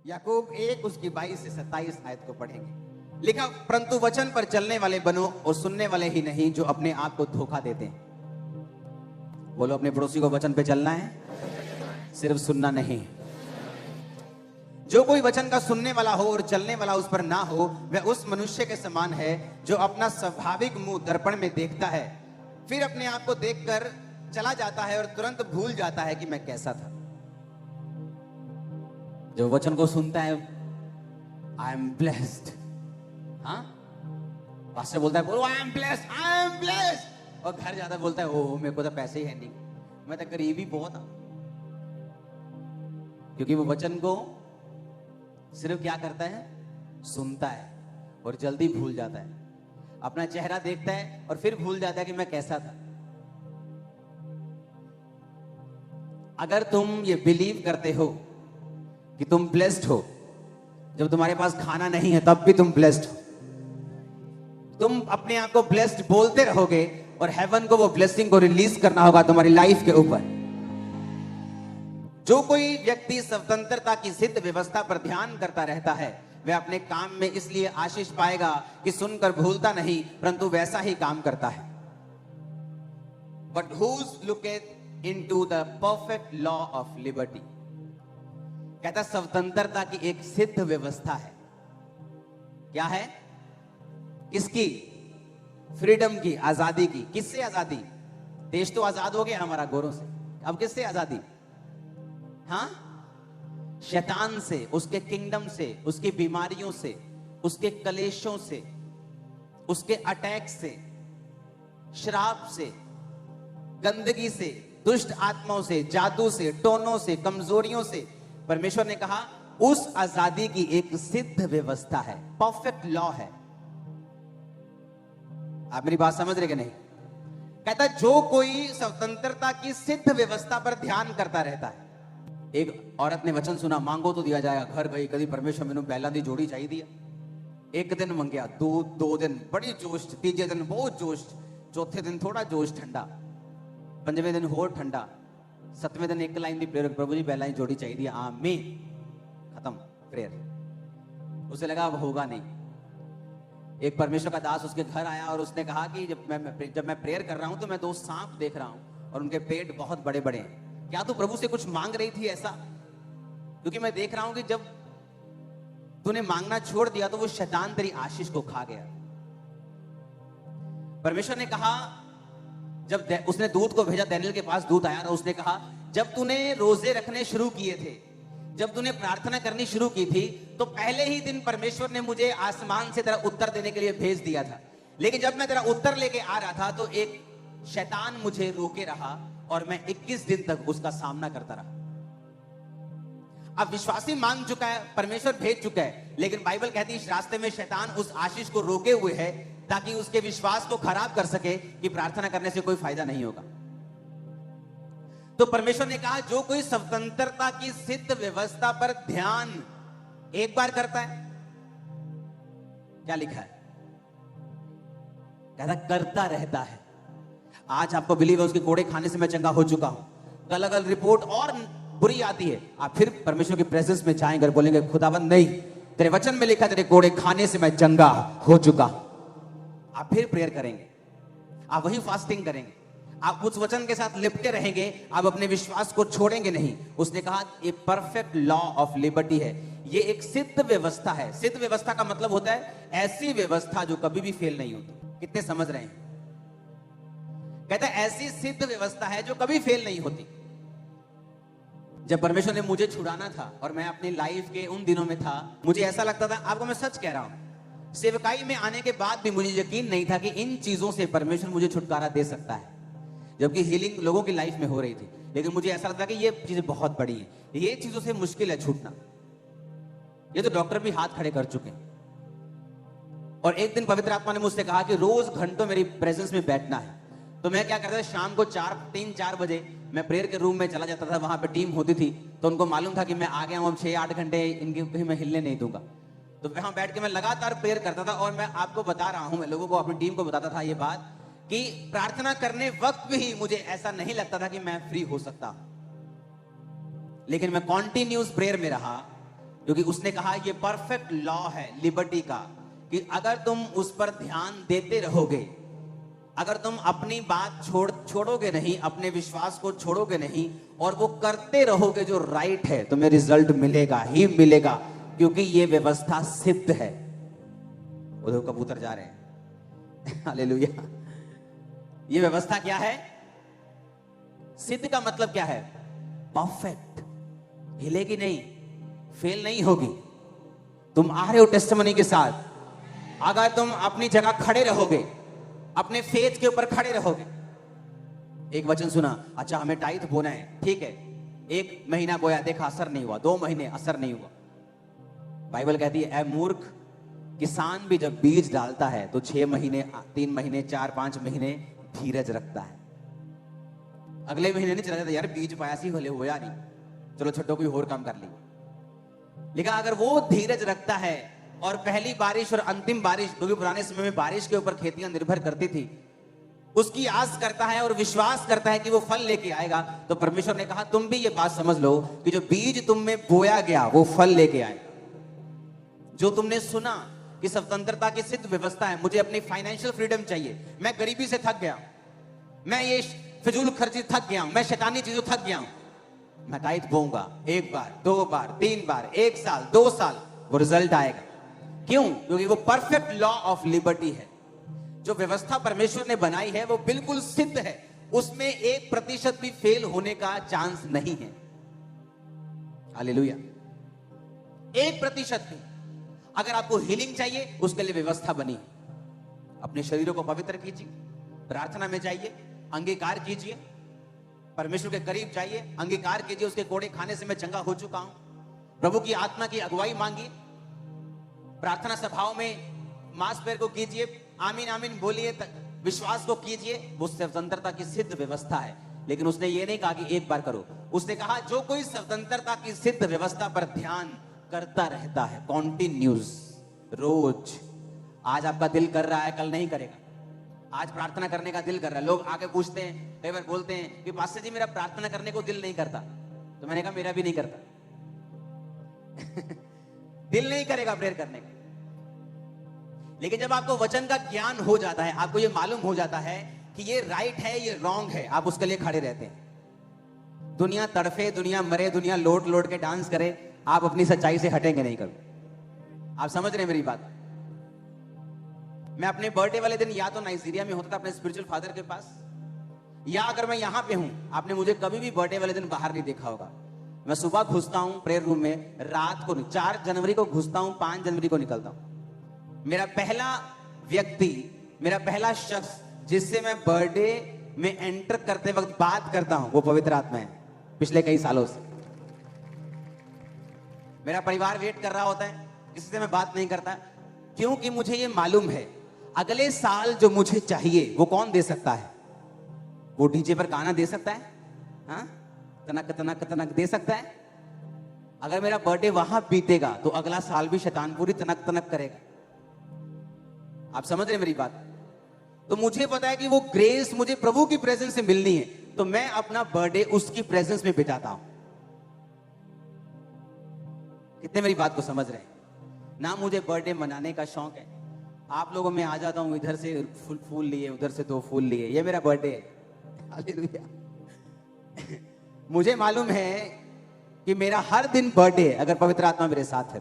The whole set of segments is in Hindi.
याकूब 1 उसकी 22 से 27 आयत को पढ़ेंगे। लिखा, परंतु वचन पर चलने वाले बनो और सुनने वाले ही नहीं जो अपने आप को धोखा देते हैं। बोलो, अपने पड़ोसी को वचन पे चलना है, सिर्फ सुनना नहीं। जो कोई वचन का सुनने वाला हो और चलने वाला उस पर ना हो, वह उस मनुष्य के समान है जो अपना स्वाभाविक मुंह दर्पण में देखता है, फिर अपने आप को देखकर चला जाता है और तुरंत भूल जाता है कि मैं कैसा था। जो वचन को सुनता है, आई एम ब्लेस्ड। हाँ, पास्टर बोलता है, बोलो I am blessed, I am blessed, और घर जाता बोलता है, ओ मेरे को तो पैसे ही है नहीं, मैं तो गरीबी बहुत हूं। क्योंकि वो वचन को सिर्फ क्या करता है, सुनता है और जल्दी भूल जाता है। अपना चेहरा देखता है और फिर भूल जाता है कि मैं कैसा था। अगर तुम ये बिलीव करते हो कि तुम ब्लेस्ड हो, जब तुम्हारे पास खाना नहीं है तब भी तुम ब्लेस्ड हो, तुम अपने आप को ब्लेस्ड बोलते रहोगे और हेवन को वो ब्लेसिंग को रिलीज करना होगा तुम्हारी लाइफ के ऊपर। जो कोई व्यक्ति स्वतंत्रता की सिद्ध व्यवस्था पर ध्यान करता रहता है, वह अपने काम में इसलिए आशीष पाएगा कि सुनकर भूलता नहीं, परंतु वैसा ही काम करता है। But whose looketh into the perfect law of liberty? कहता स्वतंत्रता की एक सिद्ध व्यवस्था है। क्या है? किसकी? फ्रीडम की, आजादी की। किससे आजादी? देश तो आजाद हो गया हमारा गोरों से, अब किससे आजादी? हाँ, शैतान से, उसके किंगडम से, उसकी बीमारियों से, उसके कलेशों से, उसके अटैक से, श्राप से, गंदगी से, दुष्ट आत्माओं से, जादू से, टोनों से, कमजोरियों से। परमेश्वर ने कहा उस आजादी की एक सिद्ध व्यवस्था है, परफेक्ट लॉ है। आप मेरी बात समझ रहे कि नहीं? कहता जो कोई स्वतंत्रता की सिद्ध व्यवस्था पर ध्यान करता रहता है। एक औरत ने वचन सुना, मांगो तो दिया जाएगा। घर गई, कभी परमेश्वर मैंने पहला दी जोड़ी चाहिए दिया। एक दिन मंगया, दो दिन बड़ी जोश, तीजे दिन बहुत जोश, चौथे दिन थोड़ा जोश ठंडा, पंजवें दिन और ठंडा, सतवें दिन एक लाइन दी प्रेयर, प्रभु जी पहला ही जोड़ी चाहिए दिया, आमीन, खत्म प्रेयर। उसे लगा अब होगा नहीं। एक परमेश्वर का दास उसके घर आया और उसने कहा कि जब मैं प्रेयर कर रहा हूं तो मैं 2 सांप देख रहा हूं और उनके पेट बहुत बड़े बड़े हैं। क्या तू प्रभु से कुछ मांग रही थी ऐसा? क्योंकि मैं देख रहा हूं कि जब तूने मांगना छोड़ दिया तो वो शैतान तेरी आशीष को खा गया। परमेश्वर ने कहा, जब उसने दूत को भेजा, दानियेल के पास दूत आया और उसने कहा जब तूने रोजे रखने शुरू किए थे, जब तूने प्रार्थना करनी शुरू की थी, तो पहले ही दिन परमेश्वर ने मुझे आसमान से तेरा उत्तर देने के लिए भेज दिया था। लेकिन जब मैं तेरा उत्तर लेके आ रहा था तो एक शैतान मुझे रोके रहा और मैं 21 दिन तक उसका सामना करता रहा। अब विश्वासी मांग चुका है, परमेश्वर भेज चुका है, लेकिन बाइबल कहती है इस रास्ते में शैतान उस आशीष को रोके हुए है ताकि उसके विश्वास को खराब कर सके कि प्रार्थना करने से कोई फायदा नहीं होगा। तो परमेश्वर ने कहा जो कोई स्वतंत्रता की सिद्ध व्यवस्था पर ध्यान एक बार करता है, क्या लिखा है? कहता करता रहता है। आज आपको बिलीव है उसके कोड़े खाने से मैं चंगा हो चुका हूं। कल अगर रिपोर्ट और बुरी आती है, आप फिर परमेश्वर की प्रेजेंस में जाएंगे, बोलेंगे खुदावंद नहीं, तेरे वचन में लिखा तेरे कोड़े खाने से मैं चंगा हो चुका। आप फिर प्रेयर करेंगे, आप वही फास्टिंग करेंगे, आप उस वचन के साथ लिपटे रहेंगे, आप अपने विश्वास को छोड़ेंगे नहीं। उसने कहा ये परफेक्ट लॉ ऑफ लिबर्टी है, ये एक सिद्ध व्यवस्था है। सिद्ध व्यवस्था का मतलब होता है ऐसी व्यवस्था जो कभी भी फेल नहीं होती। कितने समझ रहे हैं? कहता है ऐसी सिद्ध व्यवस्था है जो कभी फेल नहीं होती। जब परमेश्वर ने मुझे छुड़ाना था और मैं अपनी लाइफ के उन दिनों में था, मुझे ऐसा लगता था, आपको मैं सच कह रहा हूं, सेवकाई में आने के बाद भी मुझे यकीन नहीं था कि इन चीजों से परमेश्वर मुझे छुटकारा दे सकता है, जबकि हीलिंग लोगों की लाइफ में हो रही थी। लेकिन मुझे ऐसा लगता कि ये चीजें बहुत बड़ी है, ये चीजों से मुश्किल है छूटना। ये तो डॉक्टर भी हाथ खड़े कर चुके हैं। और एक दिन पवित्र आत्मा ने मुझसे कहा कि रोज घंटों मेरी प्रेजेंस में बैठना है। तो मैं क्या करता था, शाम को 3-4 बजे मैं प्रेयर के रूम में चला जाता था। वहां पे टीम होती थी, तो उनको मालूम था कि मैं आ गया हूं, अब 6-8 घंटे इनके कहीं मैं हिलने नहीं दूंगा। तो वहां बैठ के मैं लगातार प्रेयर करता था। और मैं आपको बता रहा हूं, मैं लोगों को, अपनी टीम को बताता था ये बात कि प्रार्थना करने वक्त भी मुझे ऐसा नहीं लगता था कि मैं फ्री हो सकता, लेकिन मैं कॉन्टिन्यूस प्रेयर में रहा। क्योंकि उसने कहा ये परफेक्ट लॉ है लिबर्टी का, कि अगर तुम उस पर ध्यान देते रहोगे, अगर तुम अपनी बात छोड़ोगे नहीं, अपने विश्वास को छोड़ोगे नहीं और वो करते रहोगे जो राइट है, तुम्हें रिजल्ट मिलेगा ही मिलेगा, क्योंकि ये व्यवस्था सिद्ध है। उधर कबूतर जा रहे हैं हालेलुया। ये व्यवस्था क्या है? सिद्ध का मतलब क्या है? परफेक्ट, हिलेगी नहीं, फेल नहीं होगी। तुम आ रहे हो टेस्टिमनी के साथ, अगर तुम अपनी जगह खड़े रहोगे, अपने फेथ के ऊपर खड़े रहोगे। एक वचन सुना, अच्छा हमें टाइट बोना है, ठीक है, 1 महीना बोया, देखा असर नहीं हुआ, 2 महीने असर नहीं हुआ। बाइबल कहती है ऐ मूर्ख, किसान भी जब बीज डालता है तो 6 महीने, 3 महीने, 4-5 महीने धीरज रखता है। अगले महीने नहीं चला जाता, यार बीज पाया सी भले होया नहीं, चलो छठो कोई और काम कर ली। लेकिन अगर वो धीरज रखता है और पहली बारिश और अंतिम बारिश, क्योंकि पुराने समय में बारिश के ऊपर खेतियां निर्भर करती थी, उसकी आस करता है और विश्वास करता है कि वो फल लेके आएगा, तो परमेश्वर ने कहा तुम भी ये बात समझ लो कि जो बीज तुम में बोया गया वो फल लेके आएगा। जो तुमने सुना कि स्वतंत्रता की सिद्ध व्यवस्था है, मुझे अपनी फाइनेंशियल फ्रीडम चाहिए, मैं गरीबी से थक गया, मैं ये फिजूल खर्ची थक गया हूं, मैं शैतानी चीजों थक गया हूं, मैं टाइट बोऊंगा 1 बार, 2 बार, 3 बार, 1 साल, 2 साल, वो रिजल्ट आएगा। क्यों? क्योंकि वो परफेक्ट लॉ ऑफ लिबर्टी है। जो व्यवस्था परमेश्वर ने बनाई है वो बिल्कुल सिद्ध है, उसमें 1% भी फेल होने का चांस नहीं है। हालेलुया। 1% भी। अगर आपको हीलिंग चाहिए, उसके लिए व्यवस्था बनी। अपने शरीरों को पवित्र कीजिए, प्रार्थना में जाइए, अंगीकार कीजिए, परमेश्वर के करीब जाइए, अंगीकार कीजिए उसके कोड़े खाने से मैं चंगा हो चुका हूं। प्रभु की आत्मा की अगुवाई मांगिए, प्रार्थना सभाओं में मास पैर को कीजिए, आमीन आमीन बोलिए, विश्वास को कीजिए। वो स्वतंत्रता की सिद्ध व्यवस्था है। लेकिन उसने ये नहीं कहा कि 1 बार करो, उसने कहा जो कोई स्वतंत्रता की सिद्ध व्यवस्था पर ध्यान करता रहता है, कॉन्टिन्यूज, रोज। आज आपका दिल कर रहा है, कल नहीं करेगा। आज प्रार्थना करने का दिल कर रहा है, लोग आके पूछते हैं, कई बार बोलते हैं कि पास्टर जी मेरा प्रार्थना करने को दिल नहीं करता, तो मैंने कहा मेरा भी नहीं करता दिल नहीं करेगा प्रेयर करने का। लेकिन जब आपको वचन का ज्ञान हो जाता है, आपको ये मालूम हो जाता है कि ये राइट है, ये रॉन्ग है, आप उसके लिए खड़े रहते हैं। दुनिया तड़फे, दुनिया मरे, दुनिया लोट लोट के डांस करे, आप अपनी सच्चाई से हटेंगे नहीं कभी। आप समझ रहे हैं मेरी बात? मैं अपने बर्थडे वाले दिन या तो नाइजीरिया में होता था अपने स्पिरिचुअल फादर के पास, या अगर मैं यहां पे हूं, आपने मुझे कभी भी बर्थडे वाले दिन बाहर नहीं देखा होगा। मैं सुबह घुसता हूं प्रेयर रूम में, रात को 4 जनवरी को घुसता हूं, 5 जनवरी को निकलता हूं। मेरा पहला व्यक्ति, मेरा पहला शख्स जिससे मैं बर्थडे में एंटर करते वक्त बात करता हूं, वो पवित्र आत्मा है। पिछले कई सालों से मेरा परिवार वेट कर रहा होता है, किसी से मैं बात नहीं करता, क्योंकि मुझे ये मालूम है अगले साल जो मुझे चाहिए वो कौन दे सकता है? वो डीजे पर गाना दे सकता है, हाँ, तनक तनक तनक दे सकता है। अगर मेरा बर्थडे वहां बीतेगा तो अगला साल भी शैतान पूरी तनक तनक करेगा। आप समझ रहे मेरी बात? तो मुझे पता है कि वो ग्रेस मुझे प्रभु की प्रेजेंस से मिलनी है, तो मैं अपना बर्थडे उसकी प्रेजेंस में बिताता हूं। कितने मेरी बात को समझ रहे हैं? ना मुझे बर्थडे मनाने का शौक है, आप लोगों में आ जाता हूं, इधर से फूल लिए, उधर से 2 फूल लिए, ये मेरा बर्थडे है। हालेलुया। मुझे मालूम है कि मेरा हर दिन बर्थडे है अगर पवित्र आत्मा मेरे साथ है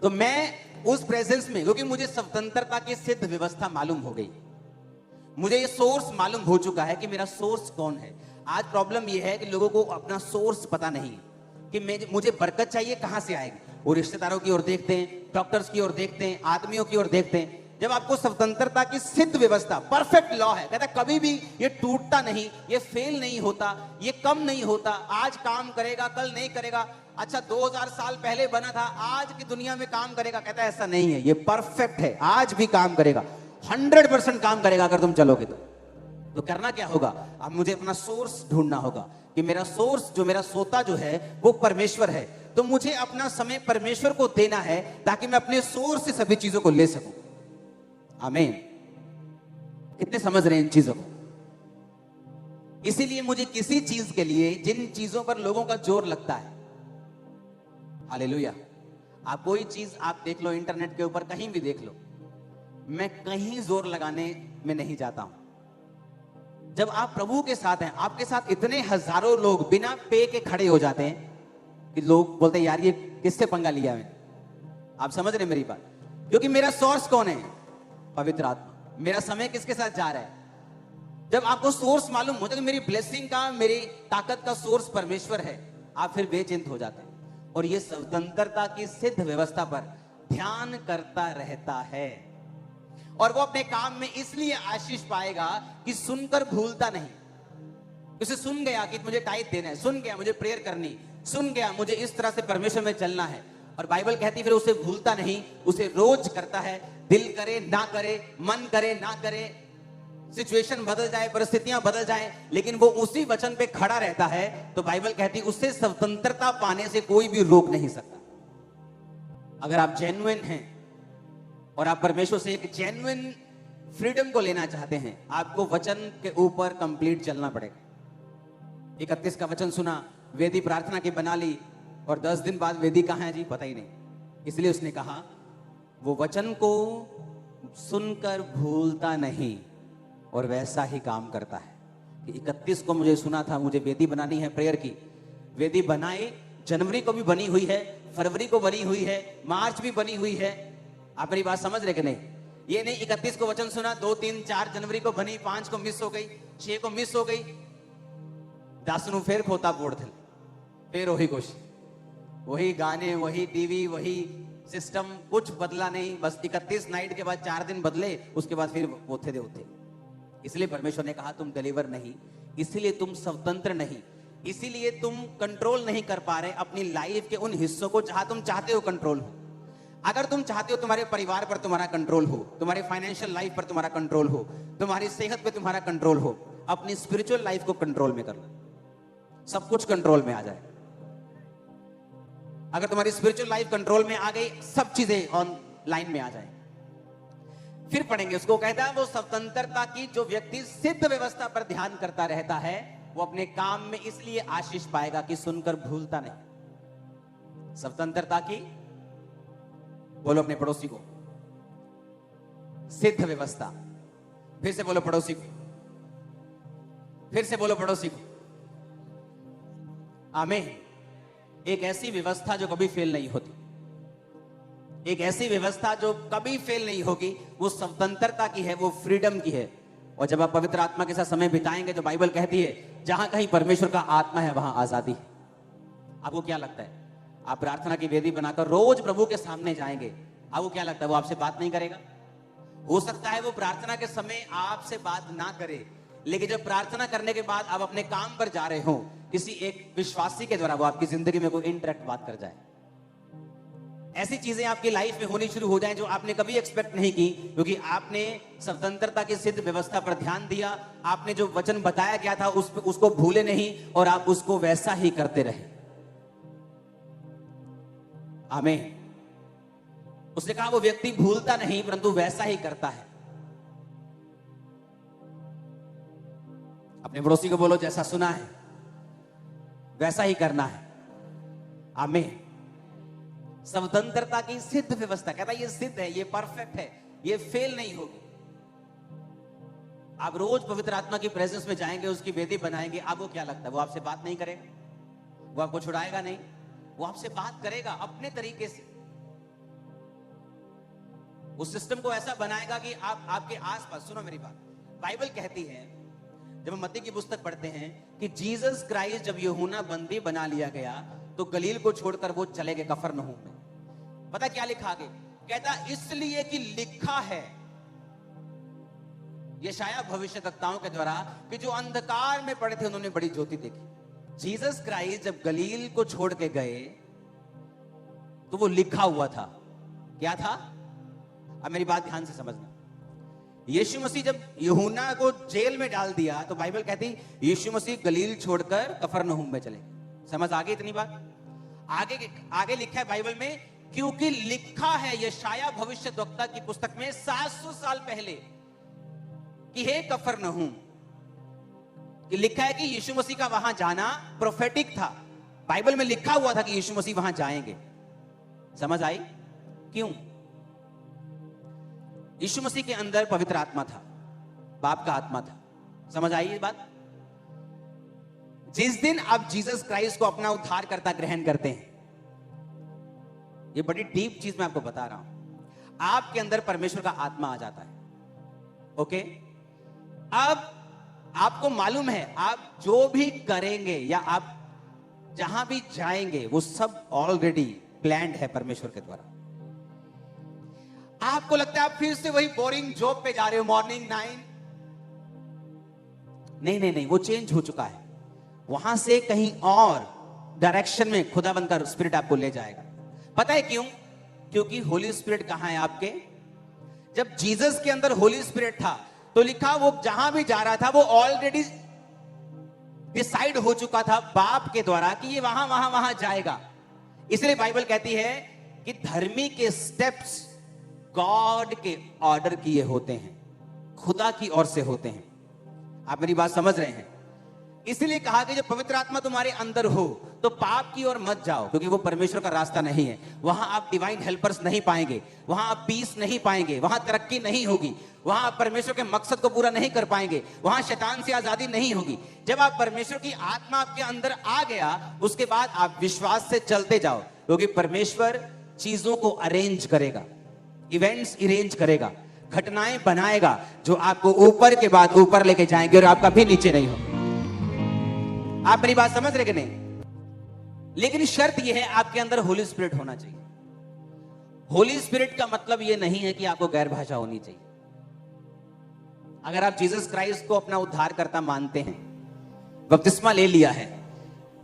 तो मैं उस प्रेजेंस में, क्योंकि मुझे स्वतंत्रता की सिद्ध व्यवस्था मालूम हो गई, मुझे ये सोर्स मालूम हो चुका है कि मेरा सोर्स कौन है। आज प्रॉब्लम यह है कि लोगों को अपना सोर्स पता नहीं कि मुझे बरकत चाहिए कहां से आएगी। वो रिश्तेदारों की ओर देखते हैं, डॉक्टर्स की ओर देखते हैं, आदमियों की ओर देखते हैं। जब आपको स्वतंत्रता की सिद्ध व्यवस्था, परफेक्ट लॉ है, कहता कभी भी ये टूटता नहीं, ये फेल नहीं होता, ये कम नहीं होता, आज काम करेगा कल नहीं करेगा, अच्छा 2000 साल पहले बना था आज की दुनिया में काम करेगा, कहता है ऐसा नहीं है, ये परफेक्ट है, आज भी काम करेगा, 100% काम करेगा अगर तुम चलोगे तो करना क्या होगा? अब मुझे अपना सोर्स ढूंढना होगा कि मेरा सोर्स, जो मेरा सोता जो है वो परमेश्वर है, तो मुझे अपना समय परमेश्वर को देना है ताकि मैं अपने सोर्स से सभी चीजों को ले सकूं। आमीन। कितने समझ रहे हैं इन चीजों को? इसीलिए मुझे किसी चीज के लिए जिन चीजों पर लोगों का जोर लगता है, हालेलुया। आप कोई चीज आप देख लो इंटरनेट के ऊपर, कहीं भी देख लो, मैं कहीं जोर लगाने में नहीं जाता हूं। जब आप प्रभु के साथ हैं, आपके साथ इतने हजारों लोग बिना पे के खड़े हो जाते हैं कि लोग बोलते हैं यार ये किससे पंगा लिया है। आप समझ रहे मेरी बात? क्योंकि मेरा सोर्स कौन है? पवित्र आत्मा। मेरा समय किसके साथ जा रहा है? जब आपको सोर्स मालूम होता है कि मेरी ब्लेसिंग का, मेरी ताकत का सोर्स परमेश्वर है, आप फिर बेचिंत हो जाते हैं और ये स्वतंत्रता की सिद्ध व्यवस्था पर ध्यान करता रहता है। और वो अपने काम में इसलिए आशीष पाएगा कि सुनकर भूलता नहीं। उसे सुन गया कि मुझे टाइट देना है, सुन गया मुझे प्रेयर करनी, सुन गया मुझे इस तरह से परमेश्वर में चलना है, और बाइबल कहती फिर उसे भूलता नहीं, उसे रोज करता है। दिल करे ना करे, मन करे ना करे, सिचुएशन बदल जाए, परिस्थितियां बदल जाए, लेकिन वो उसी वचन पे खड़ा रहता है, तो बाइबल कहती उससे स्वतंत्रता पाने से कोई भी रोक नहीं सकता। अगर आप जेन्युइन हैं और आप परमेश्वर से एक जेन्युइन फ्रीडम को लेना चाहते हैं, आपको वचन के ऊपर कंप्लीट चलना पड़ेगा। 31 का वचन सुना, वेदी प्रार्थना की बना ली, और 10 दिन बाद वेदी कहां है जी? पता ही नहीं। इसलिए उसने कहा वो वचन को सुनकर भूलता नहीं और वैसा ही काम करता है। कि 31 को मुझे सुना था मुझे वेदी बनानी है प्रेयर की, वेदी बनाई, जनवरी को भी बनी हुई है, फरवरी को बनी हुई है, मार्च भी बनी हुई है। आप मेरी बात समझ रहे कि नहीं? ये नहीं 31 को वचन सुना, 2, 3, 4 जनवरी को बनी, 5 को मिस हो गई, 6 को मिस हो गई, 10 ਨੂੰ फिर खोता बोड़ थे, फिर वही कुछ, वही गाने, वही टीवी, वही सिस्टम, कुछ बदला नहीं। बस 31 नाइट के बाद 4 दिन बदले, उसके बाद फिर होते थे होते। इसलिए परमेश्वर ने कहा तुम डिलीवर नहीं, इसीलिए तुम स्वतंत्र नहीं, इसीलिए तुम कंट्रोल नहीं कर पा रहे अपनी लाइफ के उन हिस्सों को जहां तुम चाहते हो कंट्रोल हो। अगर तुम चाहते हो तुम्हारे परिवार पर तुम्हारा कंट्रोल हो, तुम्हारी फाइनेंशियल लाइफ पर तुम्हारा कंट्रोल हो, तुम्हारी सेहत पे तुम्हारा कंट्रोल हो, अपनी स्पिरिचुअल लाइफ को कंट्रोल में कर लो, सब कुछ कंट्रोल में आ जाए। अगर तुम्हारी स्पिरिचुअल लाइफ कंट्रोल में आ गई, सब चीजें ऑन लाइन में आ जाए। फिर पढ़ेंगे उसको, कहता है वो स्वतंत्रता की जो व्यक्ति सिद्ध व्यवस्था पर ध्यान करता रहता है, वो अपने काम में इसलिए आशीष पाएगा कि सुनकर भूलता नहीं। स्वतंत्रता की, बोलो अपने पड़ोसी को, सिद्ध व्यवस्था। फिर से बोलो पड़ोसी को, फिर से बोलो पड़ोसी को। आमीन। एक ऐसी व्यवस्था जो कभी फेल नहीं होती, एक ऐसी व्यवस्था जो कभी फेल नहीं होगी, वो स्वतंत्रता की है, वो फ्रीडम की है। और जब आप पवित्र आत्मा के साथ समय बिताएंगे, तो बाइबल कहती है जहां कहीं परमेश्वर का आत्मा है वहां आजादी है। आपको क्या लगता है, आप प्रार्थना की वेदी बनाकर रोज प्रभु के सामने जाएंगे, आपको क्या लगता है वो आपसे बात नहीं करेगा? हो सकता है वो प्रार्थना के समय आपसे बात ना करे, लेकिन जब प्रार्थना करने के बाद आप अपने काम पर जा रहे हो, किसी एक विश्वासी के द्वारा वो आपकी जिंदगी में कोई इंटरेक्ट बात कर जाए, ऐसी चीजें आपकी लाइफ में होनी शुरू हो जाएं जो आपने कभी एक्सपेक्ट नहीं की, क्योंकि आपने स्वतंत्रता की सिद्ध व्यवस्था पर ध्यान दिया, आपने जो वचन बताया गया था उसको भूले नहीं और आप उसको वैसा ही करते रहे। आमीन। उसने कहा वो व्यक्ति भूलता नहीं परंतु वैसा ही करता है। अपने पड़ोसी को बोलो जैसा सुना है वैसा ही करना है। आमीन। स्वतंत्रता की सिद्ध व्यवस्था, कहता है ये सिद्ध है, ये परफेक्ट है, ये फेल नहीं होगी। आप रोज पवित्र आत्मा की प्रेजेंस में जाएंगे, उसकी वेदी बनाएंगे, आपको क्या लगता है वो आपसे बात नहीं करेगा? वो आपको छुड़ाएगा नहीं, वो आपसे बात करेगा अपने तरीके से। उस सिस्टम को ऐसा बनाएगा कि आप आपके आसपास, सुनो मेरी बात, बाइबल कहती है जब हम मत्ती की पुस्तक पढ़ते हैं कि जीसस क्राइस्ट जब यूहन्ना बंदी बना लिया गया तो गलील को छोड़कर वो चले गए कफरनहूम में। पता क्या लिखा आगे? कहता इसलिए कि लिखा है यशायाह भविष्यवक्ताओं के द्वारा कि जो अंधकार में पड़े थे उन्होंने बड़ी ज्योति देखी। जीसस क्राइस्ट जब गलील को छोड़ के गए तो वो लिखा हुआ था। क्या था? अब मेरी बात ध्यान से समझना। यीशु मसीह जब यूहन्ना को जेल में डाल दिया तो बाइबल कहती यीशु मसीह गलील छोड़कर कफरनहूम में चले। समझ आ गई इतनी बात? आगे लिखा है बाइबल में, क्योंकि लिखा है यशायाह भविष्यद्वक्ता की पुस्तक में 700 साल पहले कि हे कफरनहूम, कि लिखा है कि यीशु मसीह का वहां जाना प्रोफेटिक था। बाइबल में लिखा हुआ था कि यीशु मसीह वहां जाएंगे। समझ आई? क्यों? यीशु मसीह के अंदर पवित्र आत्मा था, बाप का आत्मा था। समझ आई ये बात? जिस दिन आप जीसस क्राइस्ट को अपना उद्धारकर्ता ग्रहण करते हैं, ये बड़ी डीप चीज मैं आपको बता रहा हूं, आपके अंदर परमेश्वर का आत्मा आ जाता है। ओके? अब आपको मालूम है आप जो भी करेंगे या आप जहां भी जाएंगे वो सब ऑलरेडी प्लान्ड है परमेश्वर के द्वारा। आपको लगता है आप फिर से वही बोरिंग जॉब पे जा रहे हो, मॉर्निंग 9। नहीं, वो चेंज हो चुका है। वहां से कहीं और डायरेक्शन में खुदाबंद का स्पिरिट आपको ले जाएगा। पता है क्यों? क्योंकि होली स्पिरिट कहां है आपके? जब जीसस के अंदर होली स्पिरिट था तो लिखा वो जहां भी जा रहा था वो ऑलरेडी डिसाइड हो चुका था बाप के द्वारा कि ये वहां जाएगा। इसलिए बाइबल कहती है कि धर्मी के स्टेप्स गॉड के ऑर्डर किए होते हैं, खुदा की ओर से होते हैं। आप मेरी बात समझ रहे हैं? इसलिए कहा कि जब पवित्र आत्मा तुम्हारे अंदर हो तो पाप की ओर मत जाओ, क्योंकि वो परमेश्वर का रास्ता नहीं है। वहां आप डिवाइन हेल्पर्स नहीं पाएंगे, वहां आप पीस नहीं पाएंगे, वहां तरक्की नहीं होगी, वहां आप परमेश्वर के मकसद को पूरा नहीं कर पाएंगे, वहां शैतान से आजादी नहीं होगी। जब आप परमेश्वर की आत्मा आपके अंदर आ गया, उसके बाद आप विश्वास से चलते जाओ, क्योंकि परमेश्वर चीजों को अरेंज करेगा, इवेंट्स अरेंज करेगा, घटनाएं बनाएगा जो आपको ऊपर के बाद ऊपर लेके जाएंगे और आप कभी नीचे नहीं हो। आप मेरी बात समझ रहे कि नहीं? लेकिन शर्त यह है आपके अंदर होली स्पिरिट होना चाहिए। होली स्पिरिट का मतलब यह नहीं है कि आपको गैर भाषा होनी चाहिए। अगर आप जीसस क्राइस्ट को अपना उद्धारकर्ता मानते हैं, बपतिस्मा ले लिया है,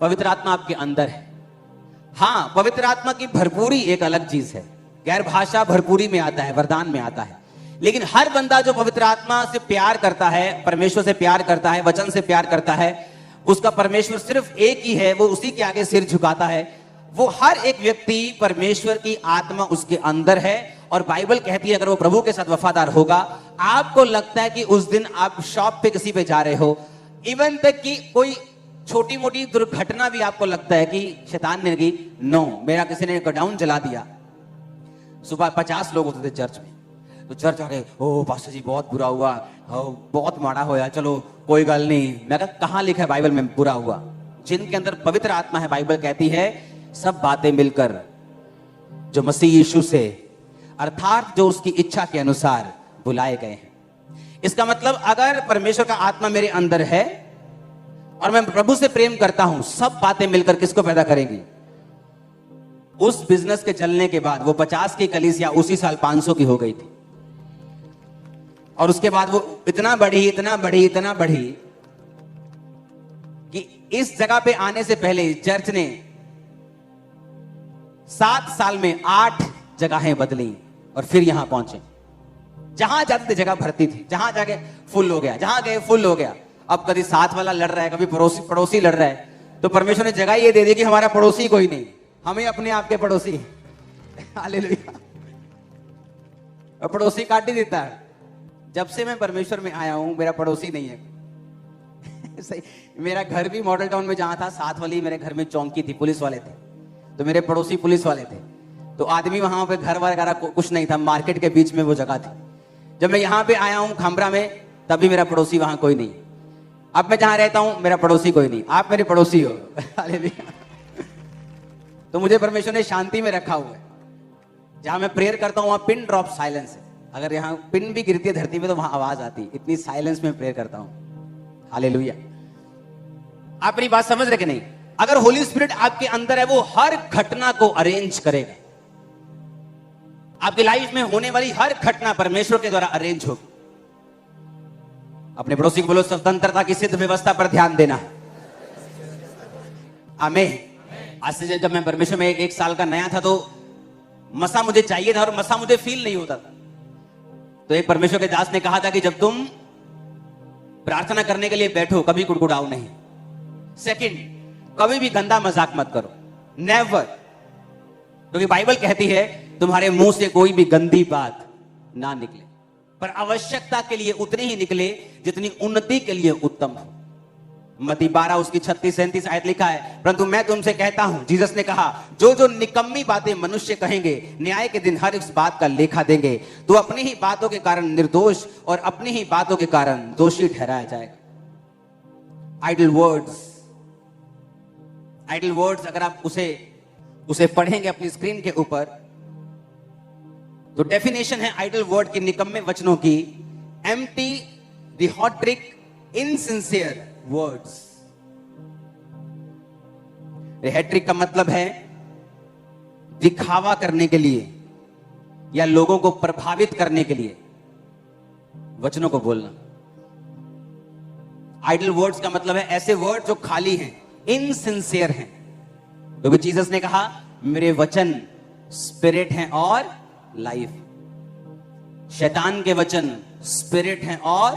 पवित्र आत्मा आपके अंदर है, हां, पवित्र आत्मा की भरपूरी एक अलग चीज है। गैर भाषा भरपूरी में आता है, वरदान में आता है। लेकिन हर बंदा जो पवित्र आत्मा से प्यार करता है, परमेश्वर से प्यार करता है, वचन से प्यार करता है, उसका परमेश्वर सिर्फ एक ही है, वो उसी के आगे सिर झुकाता है। वो हर एक व्यक्ति परमेश्वर की आत्मा उसके अंदर है। और बाइबल कहती है अगर वो प्रभु के साथ वफादार होगा, आपको लगता है कि उस दिन आप शॉप पे किसी पे जा रहे हो, इवन तक कि कोई छोटी मोटी दुर्घटना भी आपको लगता है कि शैतान ने की, नो, मेरा किसी ने गोडाउन जला दिया। सुबह 50 लोग होते थे चर्च में, तो चर्च आ गए, ओ पास्टर जी बहुत बुरा हुआ, बहुत माड़ा होया, चलो कोई गल नहीं। मैं कहा कहां लिखा है बाइबल में बुरा हुआ? जिनके अंदर पवित्र आत्मा है, बाइबल कहती है सब बातें मिलकर जो मसीह यीशु से अर्थात जो उसकी इच्छा के अनुसार बुलाए गए हैं। इसका मतलब अगर परमेश्वर का आत्मा मेरे अंदर है और मैं प्रभु से प्रेम करता हूं, सब बातें मिलकर किसको पैदा करेंगी? उस बिजनेस के चलने के बाद वो 50 की कलीसिया उसी साल 500 की हो गई थी। और उसके बाद वो इतना बढ़ी कि इस जगह पे आने से पहले चर्च ने 7 साल में 8 जगहें बदली और फिर यहां पहुंचे। जहां जाते थे जगह भरती थी, जहां जाके फुल हो गया, जहां गए फुल हो गया। अब कभी साथ वाला लड़ रहा है, कभी पड़ोसी लड़ रहा है, तो परमेश्वर ने जगह ये दे दी कि हमारा पड़ोसी कोई नहीं, हमें अपने आप के पड़ोसी। हालेलुया। पड़ोसी काट ही देता है। जब से मैं परमेश्वर में आया हूं, मेरा पड़ोसी नहीं है। सही, मेरा घर भी मॉडल टाउन में जहां था, साथ वाली मेरे घर में चौकी थी, पुलिस वाले थे, तो मेरे पड़ोसी पुलिस वाले थे। तो आदमी वहां पे घर वगैरह कुछ नहीं था, मार्केट के बीच में वो जगह थी। जब मैं यहाँ पे आया हूँ खामरा में, तभी मेरा पड़ोसी वहां कोई नहीं। अब मैं जहां रहता हूं, मेरा पड़ोसी कोई नहीं, आप मेरे पड़ोसी हो। तो मुझे परमेश्वर ने शांति में रखा हुआ है। जहां मैं प्रेयर करता हूं वहां पिन ड्रॉप साइलेंस है। अगर यहाँ पिन भी गिरती है धरती में तो वहां आवाज आती है, इतनी साइलेंस में प्रेयर करता हूं। हालेलुया। आप मेरी बात समझ रहे कि नहीं? अगर होली स्पिरिट आपके अंदर है, वो हर घटना को अरेंज करेगा। आपकी लाइफ में होने वाली हर घटना परमेश्वर के द्वारा अरेंज होगी। अपने पड़ोसी को बोलो, स्वतंत्रता की सिद्ध व्यवस्था पर ध्यान देना। आमीन। आज से जब मैं परमेश्वर में 1 साल का नया था तो मसा मुझे चाहिए था और मसा मुझे फील नहीं होता था। तो एक परमेश्वर के दास ने कहा था कि जब तुम प्रार्थना करने के लिए बैठो, कभी कुड़कुड़ाओ नहीं। सेकंड, कभी भी गंदा मजाक मत करो, नेवर। क्योंकि बाइबल कहती है तुम्हारे मुंह से कोई भी गंदी बात ना निकले, पर आवश्यकता के लिए उतनी ही निकले जितनी उन्नति के लिए उत्तम हो। मत्ती 12 उसकी 36-37 आयत लिखा है, परंतु मैं तुमसे कहता हूं, जीसस ने कहा, जो जो निकम्मी बातें मनुष्य कहेंगे न्याय के दिन हर इस बात का लेखा देंगे। तो अपनी ही बातों के कारण निर्दोष और अपनी ही बातों के कारण दोषी ठहराया जाएगा। आइडल वर्ड्स अगर आप उसे पढ़ेंगे अपनी स्क्रीन के ऊपर, तो डेफिनेशन है आइडल वर्ड की, निकम्मे वचनों की, एम्प्टी, रिहॉट्रिक, इनसिंसियर वर्ड्स। रिहेट्रिक का मतलब है दिखावा करने के लिए या लोगों को प्रभावित करने के लिए वचनों को बोलना। आइडल वर्ड्स का मतलब है ऐसे वर्ड जो खाली हैं, इनसिंसियर हैं। क्योंकि जीसस ने कहा, मेरे वचन स्पिरिट हैं और लाइफ। शैतान के वचन स्पिरिट हैं और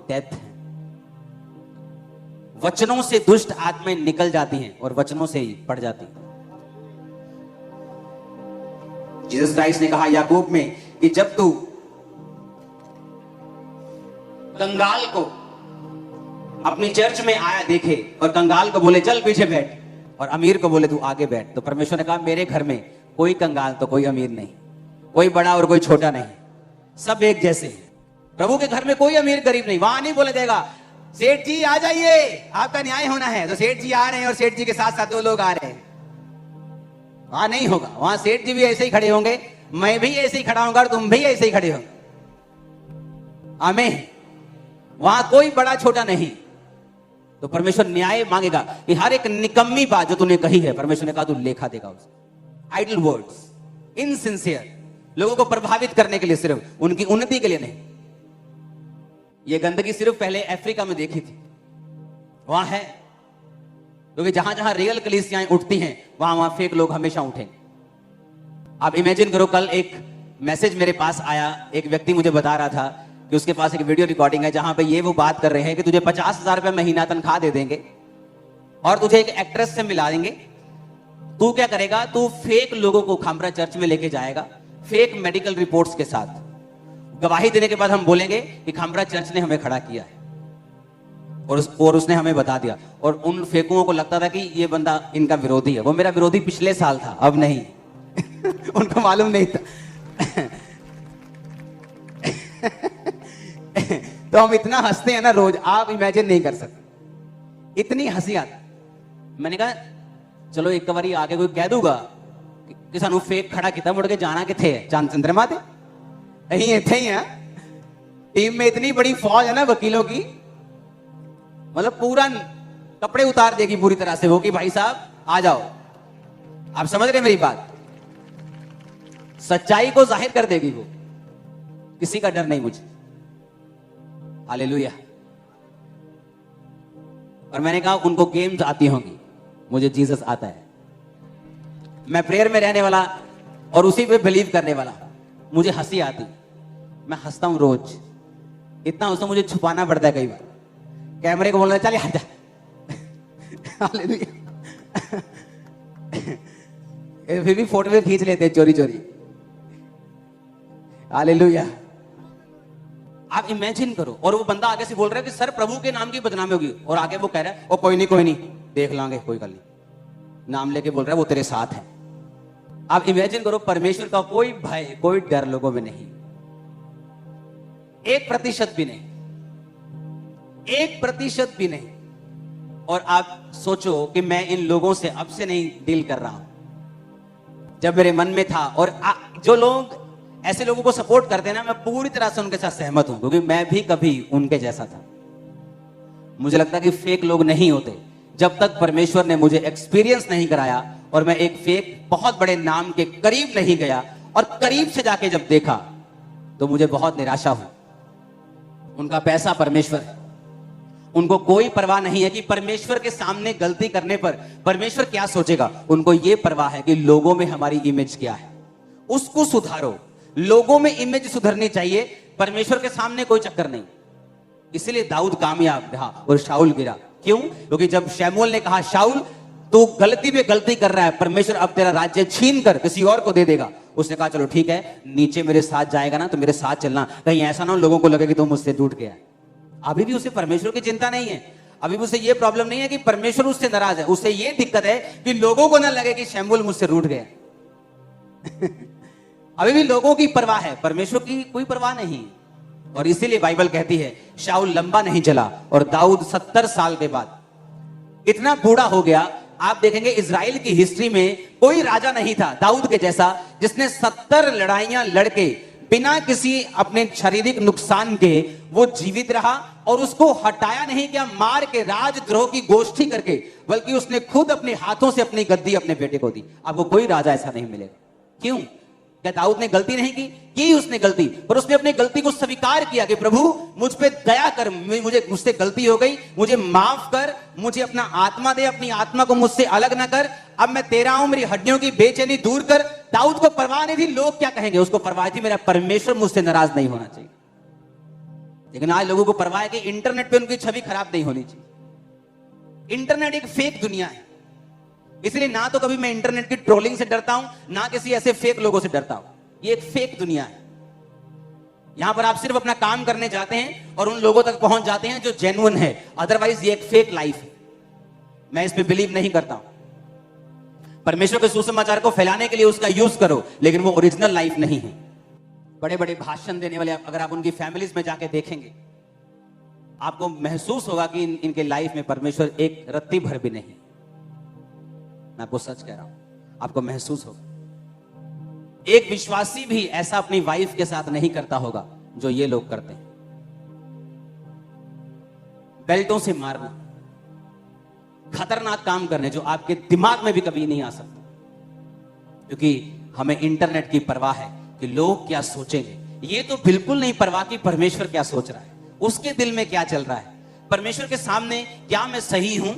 डेथ है। वचनों से दुष्ट आत्माएं निकल जाती हैं और वचनों से ही पड़ जाती हैं। जीसस क्राइस्ट ने कहा याकूब में कि जब तू कंगाल को अपनी चर्च में आया देखे और कंगाल को बोले चल पीछे बैठ, और अमीर को बोले तू आगे बैठ, तो परमेश्वर ने कहा मेरे घर में कोई कंगाल तो कोई अमीर नहीं, कोई बड़ा और कोई छोटा नहीं, सब एक जैसे हैं। प्रभु के घर में कोई अमीर गरीब नहीं। वहां नहीं बोला जाएगा सेठ जी आ जाइए आपका न्याय होना है, तो सेठ जी आ रहे हैं और सेठ जी के साथ साथ दो लोग आ रहे हैं। वहां नहीं होगा। वहां सेठ जी भी ऐसे ही खड़े होंगे, मैं भी ऐसे ही खड़ा होऊंगा और तुम भी ऐसे ही खड़े होंगे। आमीन। वहां कोई बड़ा छोटा नहीं। तो परमेश्वर न्याय मांगेगा कि हर एक निकम्मी बात जो तूने कही है, परमेश्वर ने कहा तू लेखा देगा उसे। आइडल वर्ड्स, इनसिंसियर, लोगों को प्रभावित करने के लिए, सिर्फ उनकी उन्नति के लिए नहीं। ये गंदगी सिर्फ पहले अफ्रीका में देखी थी, वहां है, क्योंकि जहां जहां रियल कलीसियाएं उठती हैं वहां वहां फेक लोग हमेशा उठेंगे। आप इमेजिन करो, कल एक मैसेज मेरे पास आया, एक व्यक्ति मुझे बता रहा था कि उसके पास एक वीडियो रिकॉर्डिंग है जहां पे ये वो बात कर रहे हैं कि तुझे 50,000 रुपए महीना तनख्वाह दे देंगे और तुझे एक एक्ट्रेस से मिला देंगे। तू क्या करेगा, तू फेक लोगों को खामरा चर्च में लेके जाएगा, फेक मेडिकल रिपोर्ट्स के साथ। गवाही देने के बाद हम बोलेंगे कि खामरा चर्च ने हमें खड़ा किया है और उसने हमें बता दिया। और उन फेकुओं को लगता था कि ये बंदा इनका विरोधी है। वो मेरा विरोधी पिछले साल था, अब नहीं। उनको मालूम नहीं था। तो हम इतना हंसते हैं ना रोज, आप इमेजिन नहीं कर सकते, इतनी हंसी आती। मैंने कहा चलो एक बारी आगे कोई कह दूंगा कि सानू फेक खड़ा किया, मुड़ के जाना किथे है, चांद चंद्रमा थे, यही इथे ही है। टीम में इतनी बड़ी फौज है ना वकीलों की, मतलब पूरा कपड़े उतार देगी पूरी तरह से वो, कि भाई साहब आ जाओ। आप समझ रहे मेरी बात? सच्चाई को जाहिर कर देगी वो, किसी का डर नहीं मुझे। हालेलुया। और मैंने कहा उनको गेम्स आती होंगी, मुझे जीसस आता है। मैं प्रेयर में रहने वाला और उसी पे बिलीव करने वाला। मुझे हंसी आती, मैं हंसता हूं रोज, इतना हंसता मुझे छुपाना पड़ता है कई बार। कैमरे को बोलना चल हट जा। हालेलुया। फिर भी फोटो में खींच लेते हैं चोरी चोरी। हालेलुया। आप इमेजिन करो, और वो बंदा आगे से बोल रहा है कि सर प्रभु के नाम की बदनामी होगी, और आगे वो कह रहा है ओ कोई नहीं देख लांगे, कोई गल नहीं, नाम लेके बोल रहा है वो तेरे साथ है। आप इमेजिन करो, परमेश्वर का कोई भय, कोई डर लोगों में नहीं, 1% भी नहीं, 1% भी नहीं। और आप सोचो कि मैं इन लोगों से अब से नहीं डील कर रहा हूं, जब मेरे मन में था। और जो लोग ऐसे लोगों को सपोर्ट करते हैं ना, मैं पूरी तरह से उनके साथ सहमत हूं, क्योंकि मैं भी कभी उनके जैसा था। मुझे लगता है कि फेक लोग नहीं होते जब तक परमेश्वर ने मुझे एक्सपीरियंस नहीं कराया और मैं एक फेक बहुत बड़े नाम के करीब नहीं गया, और करीब से जाके जब देखा तो मुझे बहुत निराशा हुई। उनका पैसा परमेश्वर है, उनको कोई परवाह नहीं है कि परमेश्वर के सामने गलती करने पर परमेश्वर क्या सोचेगा। उनको यह परवाह है कि लोगों में हमारी इमेज क्या है, उसको सुधारो। लोगों में इमेज सुधरनी चाहिए, परमेश्वर के सामने कोई चक्कर नहीं। इसलिए दाऊद कामयाब रहा और शाऊल गिरा। क्यों? क्योंकि जब शमूएल ने कहा शाऊल तू गलती पे गलती कर रहा है, परमेश्वर अब तेरा राज्य छीन कर किसी और को दे देगा, उसने कहा चलो ठीक है, नीचे मेरे साथ जाएगा ना तो मेरे साथ चलना, कहीं ऐसा ना हो लोगों को लगे कि तुम मुझसे टूट गया। अभी भी उसे परमेश्वर की चिंता नहीं है। अभी उसे ये प्रॉब्लम नहीं है कि परमेश्वर उससे नाराज है, उसे ये दिक्कत है कि लोगों को ना लगे कि शैम्बुल मुझसे रूठ गया। अभी भी लोगों की परवाह है, परमेश्वर की कोई परवाह नहीं। और इसीलिए बाइबल कहती है शाऊल लंबा नहीं चला और दाऊद 70 साल के बाद इतना बूढ़ा हो गया। आप देखेंगे इजराइल की हिस्ट्री में कोई राजा नहीं था दाऊद के जैसा, जिसने 70 लड़ाइयां लड़के बिना किसी अपने शारीरिक नुकसान के वो जीवित रहा और उसको हटाया नहीं क्या मार के, राजद्रोह की गोष्ठी करके, बल्कि उसने खुद अपने हाथों से अपनी गद्दी अपने बेटे को दी। आपको कोई राजा ऐसा नहीं मिलेगा। क्यों? क्या दाऊद ने गलती नहीं की उसने गलती, पर उसने अपनी गलती को स्वीकार किया कि प्रभु मुझ पे दया कर, मुझसे गलती हो गई, मुझे माफ कर, मुझे अपना आत्मा दे, अपनी आत्मा को मुझसे अलग ना कर, अब मैं तेरा हूं, मेरी हड्डियों की बेचैनी दूर कर। दाऊद को परवाह नहीं थी लोग क्या कहेंगे, उसको परवाह थी मेरा परमेश्वर मुझसे नाराज नहीं होना चाहिए। लेकिन आज लोगों को परवाह है कि इंटरनेट पे उनकी छवि खराब नहीं होनी चाहिए। इंटरनेट एक फेक दुनिया है, इसलिए ना तो कभी मैं इंटरनेट की ट्रोलिंग से डरता हूं, ना किसी ऐसे फेक लोगों से डरता हूं। ये एक फेक दुनिया है। यहां पर आप सिर्फ अपना काम करने जाते हैं और उन लोगों तक पहुंच जाते हैं जो जेन्युइन है, अदरवाइज ये एक फेक लाइफ है। मैं इस पे बिलीव नहीं करता हूं। परमेश्वर के सुसमाचार को फैलाने के लिए उसका यूज करो, लेकिन वो ओरिजिनल लाइफ नहीं है। बड़े बड़े भाषण देने वाले अगर आप उनकी फैमिलीज में जाके देखेंगे, आपको महसूस होगा कि इनके लाइफ में परमेश्वर एक रत्ती भर भी नहीं। मैं आपको सच कह रहा हूं, आपको महसूस होगा। एक विश्वासी भी ऐसा अपनी वाइफ के साथ नहीं करता होगा जो ये लोग करते हैं। बेल्टों से मारना, खतरनाक काम करने जो आपके दिमाग में भी कभी नहीं आ सकता, क्योंकि हमें इंटरनेट की परवाह है कि लोग क्या सोचेंगे। ये तो बिल्कुल नहीं परवाह कि परमेश्वर क्या सोच रहा है, उसके दिल में क्या चल रहा है, परमेश्वर के सामने क्या मैं सही हूं।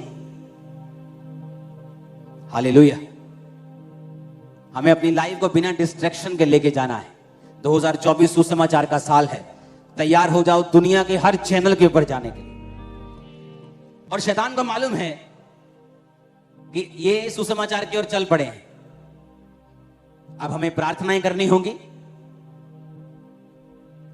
हालेलुया। हमें अपनी लाइफ को बिना डिस्ट्रैक्शन के लेके जाना है। 2024 सुसमाचार का साल है। तैयार हो जाओ दुनिया के हर चैनल के ऊपर जाने के लिए। और शैतान को मालूम है कि ये सुसमाचार की ओर चल पड़े हैं। अब हमें प्रार्थनाएं करनी होंगी,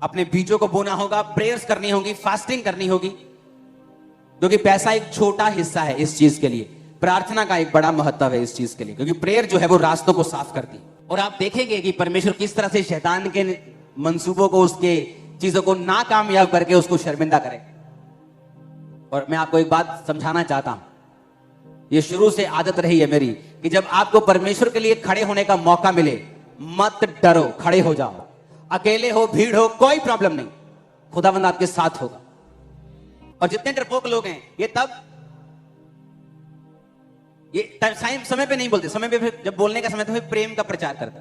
अपने बीजों को बोना होगा, प्रेयर्स करनी होगी, फास्टिंग करनी होगी, क्योंकि पैसा एक छोटा हिस्सा है इस चीज के लिए। प्रार्थना का एक बड़ा महत्व है इस चीज के लिए, क्योंकि प्रेयर जो है वो रास्तों को साफ करती है। और आप देखेंगे कि परमेश्वर किस तरह से शैतान के मंसूबों को, उसके चीजों को नाकामयाब करके उसको शर्मिंदा करे। और मैं आपको एक बात समझाना चाहता हूं, ये शुरू से आदत रही है मेरी कि जब आपको परमेश्वर के लिए खड़े होने का मौका मिले, मत डरो, खड़े हो जाओ। अकेले हो, भीड़ हो, कोई प्रॉब्लम नहीं, खुदावंद आपके साथ होगा। और जितने डरपोक लोग हैं ये समय पे नहीं बोलते, समय पे जब बोलने का समय तो फिर प्रेम का प्रचार करता।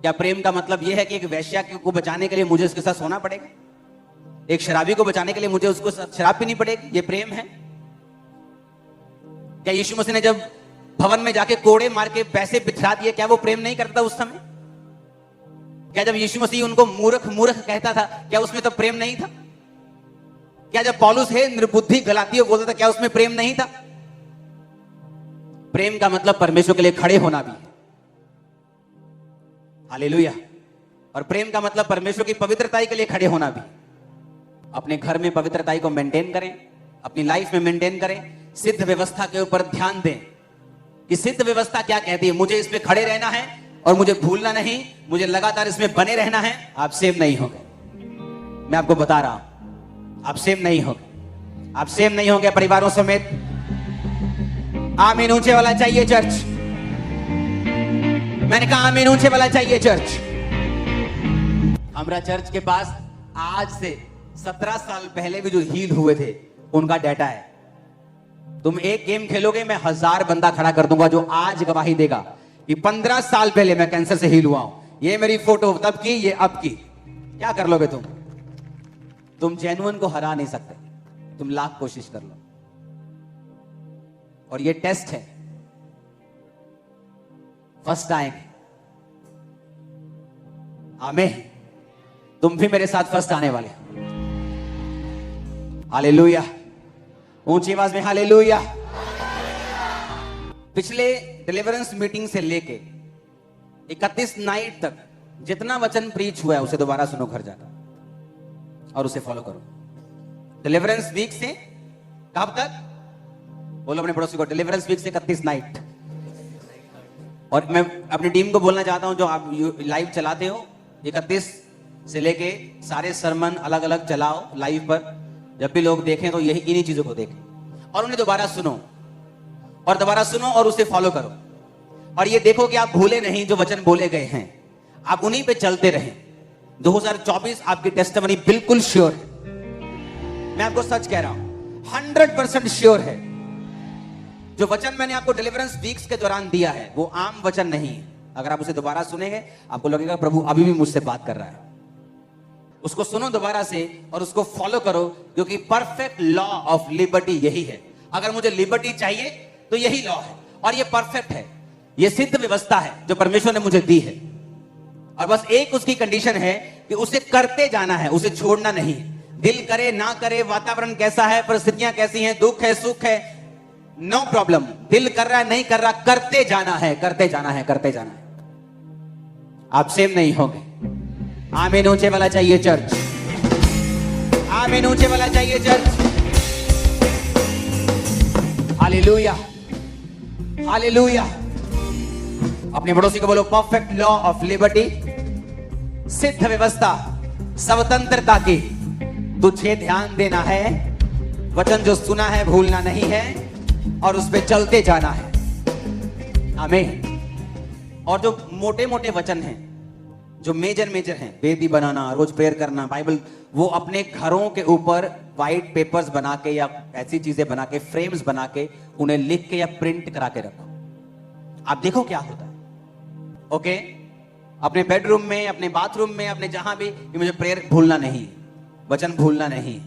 क्या प्रेम का मतलब यह है कि एक वेश्या को बचाने के लिए मुझे उसके साथ सोना पड़ेगा, एक शराबी को बचाने के लिए मुझे उसको शराब पीनी पड़ेगी? ये प्रेम है क्या? यीशु मसीह ने जब भवन में जाके कोड़े मार के पैसे बिथरा दिए, क्या वो प्रेम नहीं करता उस समय? क्या जब यीशु मसीह उनको मूर्ख मूर्ख कहता था, क्या उसमें तो प्रेम नहीं था? क्या जब पौलुस है निर्बुद्धि गलातियों बोलता था, क्या उसमें प्रेम नहीं था? प्रेम का मतलब परमेश्वर के लिए खड़े होना भी है। हालेलुया। और प्रेम का मतलब परमेश्वर की पवित्रता के लिए खड़े होना भी। अपने घर में पवित्रता को मेंटेन करें, अपनी लाइफ में मेंटेन करें, सिद्ध व्यवस्था के ऊपर ध्यान दें कि सिद्ध व्यवस्था क्या कहती है। मुझे इस पे खड़े रहना है और मुझे भूलना नहीं, मुझे लगातार इसमें बने रहना है। आप सेव नहीं होंगे, मैं आपको बता रहा हूं, आप सेव नहीं होंगे, आप सेव नहीं होंगे परिवारों समेत। आमीन ऊंचे वाला चाहिए चर्च। मैंने कहा आमीन ऊंचे वाला चाहिए चर्च। हमारा चर्च के पास आज से 17 साल पहले भी जो हील हुए थे उनका डाटा है। तुम एक गेम खेलोगे, मैं 1000 बंदा खड़ा कर दूंगा जो आज गवाही देगा कि 15 साल पहले मैं कैंसर से हील हुआ हूं। ये मेरी फोटो तब की, ये अब की। क्या कर लोगे तुम जेन्युइन को हरा नहीं सकते, तुम लाख कोशिश कर लो। और ये टेस्ट है, फर्स्ट आएंगे। आमीन। तुम भी मेरे साथ फर्स्ट आने वाले। हालेलुया। ऊंची आवाज में हालेलुया। पिछले डिलीवरेंस मीटिंग से लेके 31 नाइट तक जितना वचन प्रीच हुआ है उसे दोबारा सुनो घर जाकर और उसे फॉलो करो। डिलीवरेंस वीक से कब तक? बोलो अपने पड़ोसी को, डिलीवरेंस वीक से 31 नाइट। और मैं अपनी टीम को बोलना चाहता हूं, जो आप लाइव चलाते हो, 31 से लेके सारे सरमन अलग अलग चलाओ लाइव पर। जब भी लोग देखें तो यही इन्हीं चीजों को देखें और उन्हें दोबारा सुनो और दोबारा सुनो और उसे फॉलो करो। और ये देखो कि आप भूले नहीं जो वचन बोले गए हैं, आप उन्हीं पे चलते रहें। 2024 आपकी टेस्टिमनी बिल्कुल श्योर है। मैं आपको सच कह रहा हूं, 100% श्योर है। जो वचन मैंने आपको डिलीवरेंस वीक्स के दौरान दिया है वो आम वचन नहीं है। अगर आप उसे दोबारा सुनेंगे आपको लगेगा प्रभु अभी भी मुझसे बात कर रहा है। उसको सुनो दोबारा से और उसको फॉलो करो, क्योंकि परफेक्ट लॉ ऑफ लिबर्टी यही है। अगर मुझे लिबर्टी चाहिए तो यही लॉ है और ये परफेक्ट है, ये सिद्ध व्यवस्था है जो परमेश्वर ने मुझे दी है। और बस एक उसकी कंडीशन है कि उसे करते जाना है, उसे छोड़ना नहीं। दिल करे ना करे, वातावरण कैसा है, परिस्थितियां कैसी हैं, दुख है सुख है, नो प्रॉब्लम। दिल कर रहा है नहीं कर रहा, करते जाना है, करते जाना है, करते जाना है। आप सेम नहीं होंगे। आमीन ऊंचे वाला चाहिए चर्च, आमीन ऊंचे वाला चाहिए चर्च। Hallelujah, hallelujah. अपने पड़ोसी को बोलो, परफेक्ट लॉ ऑफ लिबर्टी, सिद्ध व्यवस्था स्वतंत्रता की तुझे ध्यान देना है। वचन जो सुना है भूलना नहीं है और उस पर चलते जाना है। आमीन। और जो मोटे मोटे वचन हैं, जो मेजर हैं, वेदी बनाना, रोज प्रेयर करना, बाइबल, वो अपने घरों के ऊपर व्हाइट पेपर्स बना के या ऐसी चीजें बना के, फ्रेम्स बना के, उन्हें लिख के या प्रिंट करा के रखो। आप देखो क्या होता है। ओके, अपने बेडरूम में, अपने बाथरूम में, अपने जहां भी, मुझे प्रेयर भूलना नहीं, वचन भूलना नहीं।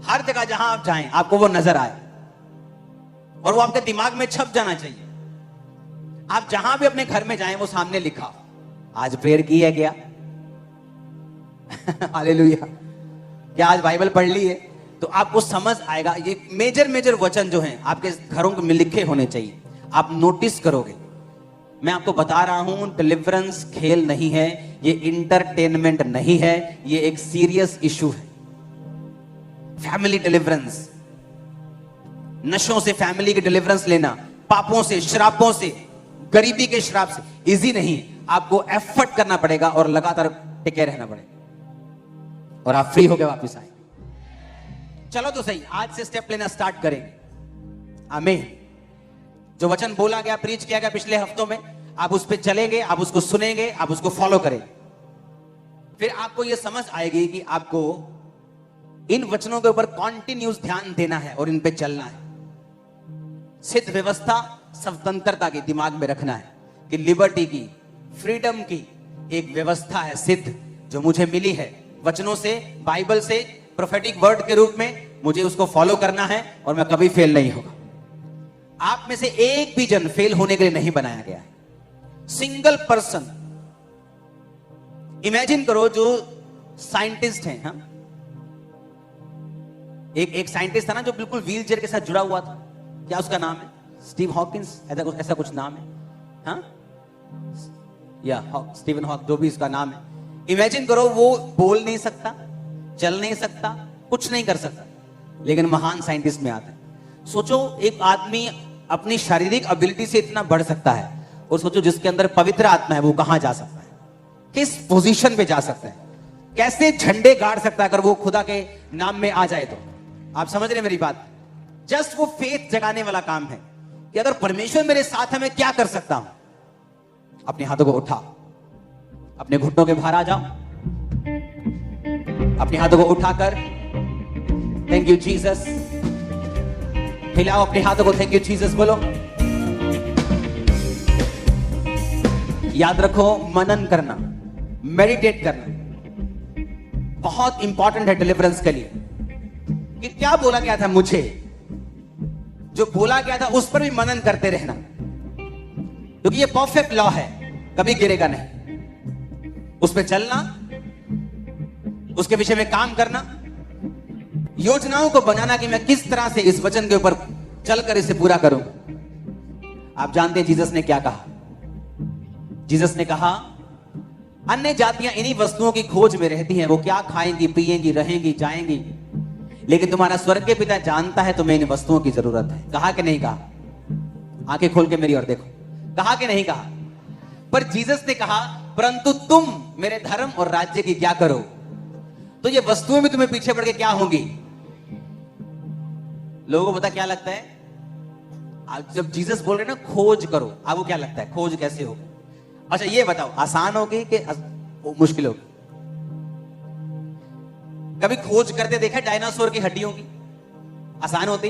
हर जगह जहां आप जाएं आपको वो नजर आए और वो आपके दिमाग में छप जाना चाहिए। आप जहां भी अपने घर में जाएं वो सामने लिखा, आज प्रेयर की है क्या? हालेलुया। क्या आज बाइबल पढ़ ली है? तो आपको समझ आएगा। ये मेजर वचन जो हैं आपके घरों में लिखे होने चाहिए, आप नोटिस करोगे। मैं आपको बता रहा हूं, डिलीवरेंस खेल नहीं है, ये इंटरटेनमेंट नहीं है, ये एक सीरियस इशू है। फैमिली डिलीवरेंस, नशों से फैमिली की डिलीवरेंस लेना, पापों से, श्रापों से, गरीबी के श्राप से इजी नहीं। आपको एफर्ट करना पड़ेगा और लगातार टिके रहना पड़ेगा और आप फ्री होकर वापस आएंगे। चलो तो सही, आज से स्टेप लेना स्टार्ट करेंगे। आमीन। जो वचन बोला गया, प्रीच किया गया पिछले हफ्तों में, आप उस पर चलेंगे, आप उसको सुनेंगे, आप उसको फॉलो करेंगे। फिर आपको यह समझ आएगी कि आपको इन वचनों के ऊपर कॉन्टिन्यूस ध्यान देना है और इन पे चलना है। सिद्ध व्यवस्था स्वतंत्रता की दिमाग में रखना है कि लिबर्टी की, फ्रीडम की एक व्यवस्था है सिद्ध, जो मुझे मिली है वचनों से, बाइबल से, प्रोफेटिक वर्ड के रूप में। मुझे उसको फॉलो करना है और मैं कभी फेल नहीं होगा। आप में से एक भी जन फेल होने के लिए नहीं बनाया गया है। Single person. इमेजिन करो, जो साइंटिस्ट हैं, हाँ? एक साइंटिस्ट था ना जो बिल्कुल व्हील चेयर के साथ जुड़ा हुआ था, क्या उसका नाम है? स्टीव हॉकिंस, ऐसा कुछ नाम है, हाँ? या स्टीवन हॉक, जो भी इसका नाम है। इमेजिन करो, वो बोल नहीं सकता, चल नहीं सकता, कुछ नहीं कर सकता, लेकिन महान साइंटिस्ट में आता है। सोचो, एक आदमी अपनी शारीरिक एबिलिटी से इतना बढ़ सकता है, और सोचो जिसके अंदर पवित्र आत्मा है वो कहां जा सकता है, किस पोजीशन पे जा सकता है, कैसे झंडे गाड़ सकता है अगर वो खुदा के नाम में आ जाए तो। आप समझ रहे मेरी बात? जस्ट वो फेथ जगाने वाला काम है कि अगर परमेश्वर मेरे साथ है मैं क्या कर सकता हूं। अपने हाथों को उठा, अपने घुटनों के बाहर आ जाओ, अपने हाथों को उठाकर थैंक यू जीसस, हिलाओ अपने हाथों को, थैंक यू जीसस बोलो। याद रखो, मनन करना, मेडिटेट करना बहुत इंपॉर्टेंट है डिलीवरेंस के लिए। कि क्या बोला गया था मुझे, जो बोला गया था उस पर भी मनन करते रहना, क्योंकि ये परफेक्ट लॉ है, कभी गिरेगा नहीं। उस पर चलना, उसके विषय में काम करना, योजनाओं को बनाना कि मैं किस तरह से इस वचन के ऊपर चलकर इसे पूरा करूं। आप जानते हैं जीसस ने क्या कहा? जीसस ने कहा, अन्य जातियां इन्हीं वस्तुओं की खोज में रहती हैं, वो क्या खाएंगी, पिएंगी, रहेंगी, जाएंगी। लेकिन तुम्हारा स्वर्ग के पिता जानता है तुम्हें इन वस्तुओं की जरूरत है। कहा कि नहीं कहा? आंखें खोल के मेरी ओर देखो, कहा कि नहीं कहा? पर जीसस ने कहा परंतु तुम मेरे धर्म और राज्य की क्या करो। तो ये वस्तुएं भी तुम्हें पीछे पड़ के क्या होंगी? लोगों को पता क्या लगता है? आज जब जीसस बोल रहे ना खोज करो, आपको क्या लगता है खोज कैसे होगी? अच्छा ये बताओ, आसान होगी कि मुश्किल होगी? कभी खोज करते देखा डायनासोर की हड्डियों की? आसान होती?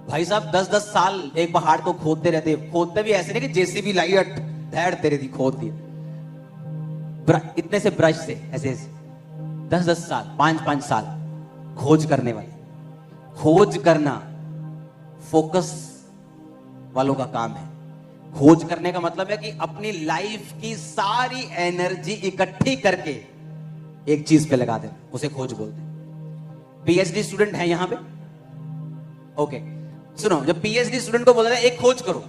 भाई साहब 10-10 साल एक पहाड़ को खोदते रहते, खोदते भी ऐसे नहीं कि जेसीबी लाई धैड़ तेरे दी खोद दिया, इतने से ब्रश से ऐसे 10-10 साल 5-5 साल खोज करने वाले। खोज करना फोकस वालों का काम है। खोज करने का मतलब है कि अपनी लाइफ की सारी एनर्जी इकट्ठी करके एक चीज पे लगा देना, उसे खोज बोलते हैं। पीएचडी स्टूडेंट है यहां पे? ओके सुनो, जब पीएचडी स्टूडेंट को बोला जाए एक खोज करो,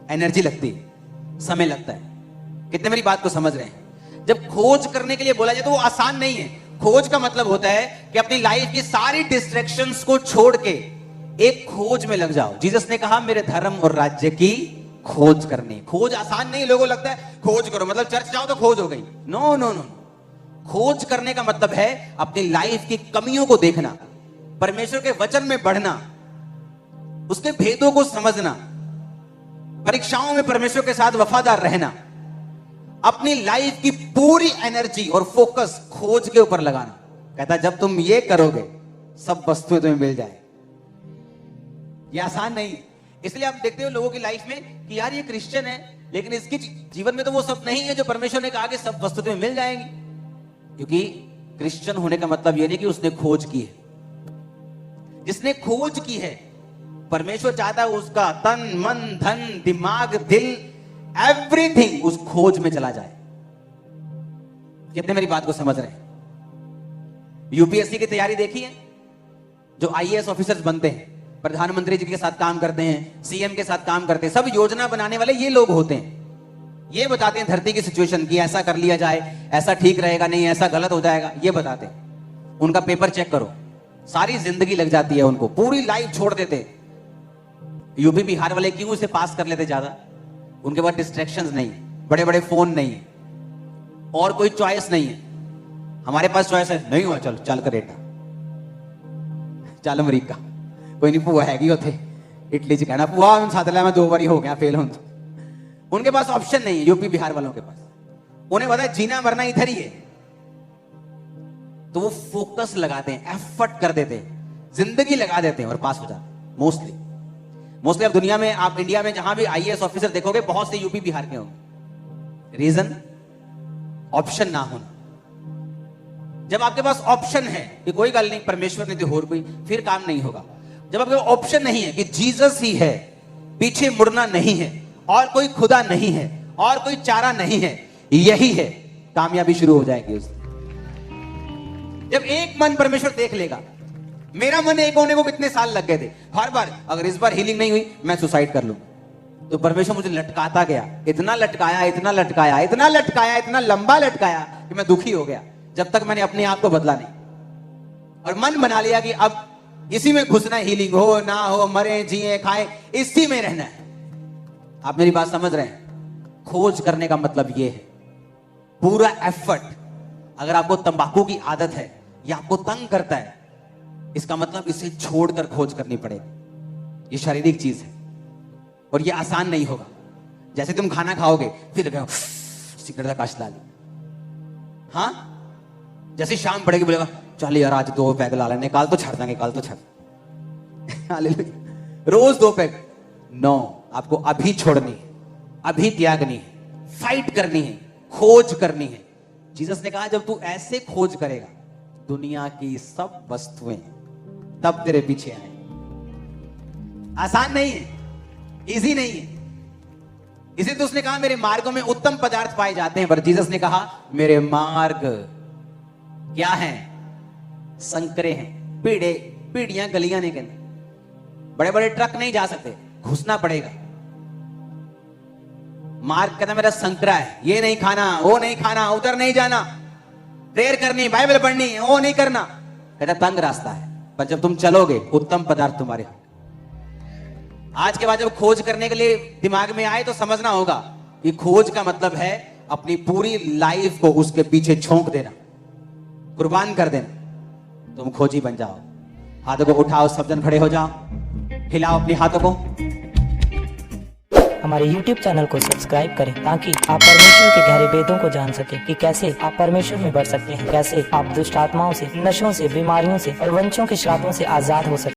एनर्जी लगती है, समय लगता है। कितने मेरी बात को समझ रहे हैं? जब खोज करने के लिए बोला जाए तो वो आसान नहीं है। खोज का मतलब होता है कि अपनी लाइफ की सारी डिस्ट्रैक्शंस को छोड़ के एक खोज में लग जाओ। जीसस ने कहा मेरे धर्म और राज्य की खोज करनी। खोज आसान नहीं, लोगों को लगता है खोज करो मतलब चर्च जाओ तो खोज हो गई। नो नो नो, खोज करने का मतलब है अपनी लाइफ की कमियों को देखना, परमेश्वर के वचन में बढ़ना, उसके भेदों को समझना, परीक्षाओं में परमेश्वर के साथ वफादार रहना, अपनी लाइफ की पूरी एनर्जी और फोकस खोज के ऊपर लगाना। कहता जब तुम ये करोगे सब वस्तुएं तुम्हें मिल जाए। ये आसान नहीं। इसलिए आप देखते हो लोगों की लाइफ में कि यार ये क्रिश्चियन है लेकिन इसके जीवन में तो वो सब नहीं है जो परमेश्वर ने कहा कि सब वस्तु तुम्हें मिल जाएंगी। क्योंकि क्रिश्चियन होने का मतलब ये नहीं कि उसने खोज की है। जिसने खोज की है परमेश्वर चाहता है उसका तन मन धन दिमाग दिल एवरीथिंग उस खोज में चला जाए। कितने मेरी बात को समझ रहे हैं? यूपीएससी की तैयारी देखी है? जो आईएएस ऑफिसर्स बनते हैं, प्रधानमंत्री जी के साथ काम करते हैं, सीएम के साथ काम करते हैं, सब योजना बनाने वाले ये लोग होते हैं। ये बताते हैं धरती की सिचुएशन की, ऐसा कर लिया जाए, ऐसा ठीक रहेगा, नहीं ऐसा गलत हो जाएगा, ये बताते हैं। उनका पेपर चेक करो, सारी जिंदगी लग जाती है उनको, पूरी लाइफ छोड़ देते। यूपी बिहार वाले क्यों इसे पास कर लेते ज्यादा? उनके पास डिस्ट्रैक्शंस नहीं, बड़े बड़े फोन नहीं है और कोई चॉइस नहीं है। हमारे पास चॉइस है, नहीं हुआ चल चल करेगा, चल अमरीका, कोई नहीं भूआ हैगी उथे इटली च कहना भूआ हम सद लिया मैं 2 बारी हो गया फेल हो। उनके पास ऑप्शन नहीं है यूपी बिहार वालों के पास। उन्हें पता है जीना मरना इधर ही है, तो वो फोकस लगाते हैं, एफर्ट कर देते हैं, जिंदगी लगा देते हैं और पास हो जाते हैं। मोस्टली अब दुनिया में, आप इंडिया में जहां भी आईएएस ऑफिसर देखोगे बहुत से यूपी बिहार के होंगे। रीजन ऑप्शन ना होना। जब आपके पास ऑप्शन है कि कोई गल नहीं परमेश्वर ने दी और कोई, फिर काम नहीं होगा। जब आपके पास ऑप्शन नहीं है कि जीसस ही है, पीछे मुड़ना नहीं है और कोई खुदा नहीं है और कोई चारा नहीं है, यही है, कामयाबी शुरू हो जाएगी उससे। जब एक मन परमेश्वर देख लेगा, मेरा मन एक होने को कितने साल लग गए थे, हर बार अगर इस बार हीलिंग नहीं हुई मैं सुसाइड कर लूंगा। तो परमेश्वर मुझे लटकाता गया, इतना लटकाया इतना लटकाया इतना लटकाया, इतना लंबा लटकाया कि मैं दुखी हो गया, जब तक मैंने अपने आप को बदला नहीं और मन बना लिया कि अब इसी में घुसना है, हीलिंग हो ना हो, मरे जिए खाए, इसी में रहना है। आप मेरी बात समझ रहे हैं? खोज करने का मतलब यह है पूरा एफर्ट। अगर आपको तंबाकू की आदत है या आपको तंग करता है, इसका मतलब इसे छोड़कर खोज करनी पड़ेगी। ये शारीरिक चीज है और ये आसान नहीं होगा। जैसे तुम खाना खाओगे फिर सिगरेट का काश ला ली, हाँ, जैसे शाम पड़ेगी बोलेगा चल यार आज 2 पैग ला लेने, कल तो छड़ देंगे, कल तो छड़ रोज 2 पैग। नो, आपको अभी छोड़नी है, अभी त्यागनी है, फाइट करनी है, खोज करनी है। जीसस ने कहा जब तू ऐसे खोज करेगा दुनिया की सब वस्तुएं तब तेरे पीछे आए। आसान नहीं है, इजी नहीं है। इसे तो उसने कहा मेरे मार्गों में उत्तम पदार्थ पाए जाते हैं, पर जीसस ने कहा मेरे मार्ग क्या हैं? संकरे हैं, पीढ़ियां गलियां नहीं कहते, बड़े बड़े ट्रक नहीं जा सकते, घुसना पड़ेगा। मार्ग कहता मेरा संकरा है, ये नहीं खाना, वो नहीं खाना, उधर नहीं जाना, प्रेयर करनी, बाइबल पढ़नी है, वो नहीं करना, कहता तंग रास्ता है, पर जब तुम चलोगे उत्तम पदार्थ तुम्हारे होंगे। आज के बाद जब खोज करने के लिए दिमाग में आए तो समझना होगा कि खोज का मतलब है अपनी पूरी लाइफ को उसके पीछे झोंक देना, कुर्बान कर देना, तुम खोजी बन जाओ। हाथों को उठाओ, सब जन खड़े हो जाओ, हिलाओ अपने हाथों को। हमारे YouTube चैनल को सब्सक्राइब करें ताकि आप परमेश्वर के गहरे वेदों को जान सकें कि कैसे आप परमेश्वर में बढ़ सकते हैं, कैसे आप दुष्ट आत्माओं से, नशों से, बीमारियों से और वंशों के श्रापों से आजाद हो सकते हैं।